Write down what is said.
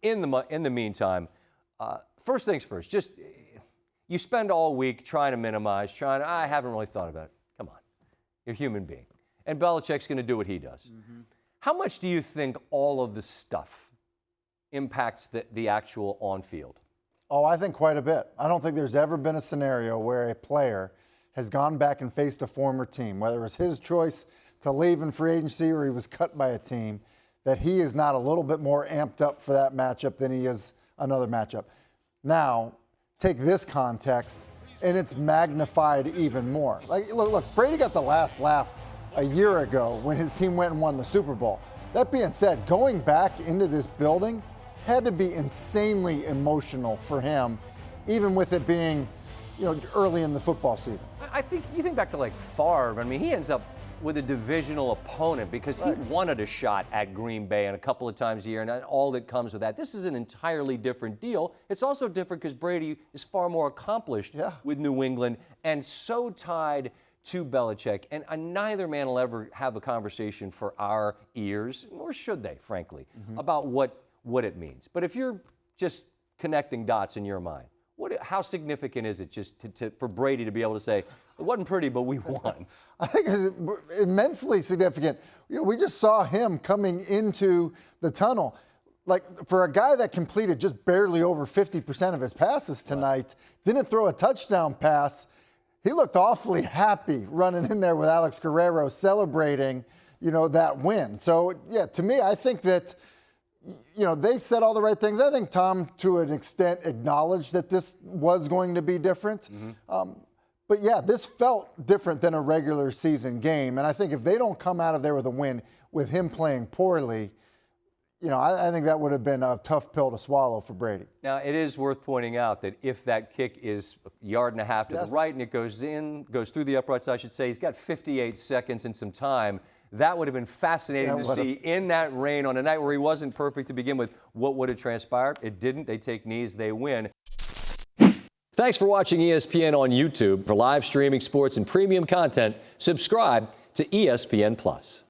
in the meantime, first things first, just you spend all week trying to minimize, I haven't really thought about it. Come on. You're a human being. And Belichick's going to do what he does. Mm-hmm. How much do you think all of the stuff impacts the actual on-field? Oh, I think quite a bit. I don't think there's ever been a scenario where a player has gone back and faced a former team, whether it was his choice to leave in free agency or he was cut by a team, that he is not a little bit more amped up for that matchup than he is another matchup. Now, take this context, and it's magnified even more. Like, look, Brady got the last laugh a year ago when his team went and won the Super Bowl. That being said, going back into this building had to be insanely emotional for him, even with it being, early in the football season. I think you think back to like Favre. I mean, he ends up with a divisional opponent because he wanted a shot at Green Bay and a couple of times a year and all that comes with that. This is an entirely different deal. It's also different because Brady is far more accomplished with New England and so tied to Belichick. And neither man will ever have a conversation for our ears, nor should they, frankly, about what it means. But if you're just connecting dots in your mind, how significant is it just for Brady to be able to say, it wasn't pretty, but we won? I think it's immensely significant. We just saw him coming into the tunnel. Like, for a guy that completed just barely over 50% of his passes tonight, didn't throw a touchdown pass, he looked awfully happy running in there with Alex Guerrero celebrating, that win. So, yeah, to me, I think that, they said all the right things. I think Tom, to an extent, acknowledged that this was going to be different. But, yeah, this felt different than a regular season game. And I think if they don't come out of there with a win with him playing poorly, I think that would have been a tough pill to swallow for Brady. Now, it is worth pointing out that if that kick is a yard and a half to the right and it goes through the uprights, I should say, he's got 58 seconds and some time. That would have been fascinating to see in that rain on a night where he wasn't perfect to begin with. What would have transpired? It didn't. They take knees. They win. Thanks for watching ESPN on YouTube. For live streaming sports and premium content, subscribe to ESPN+.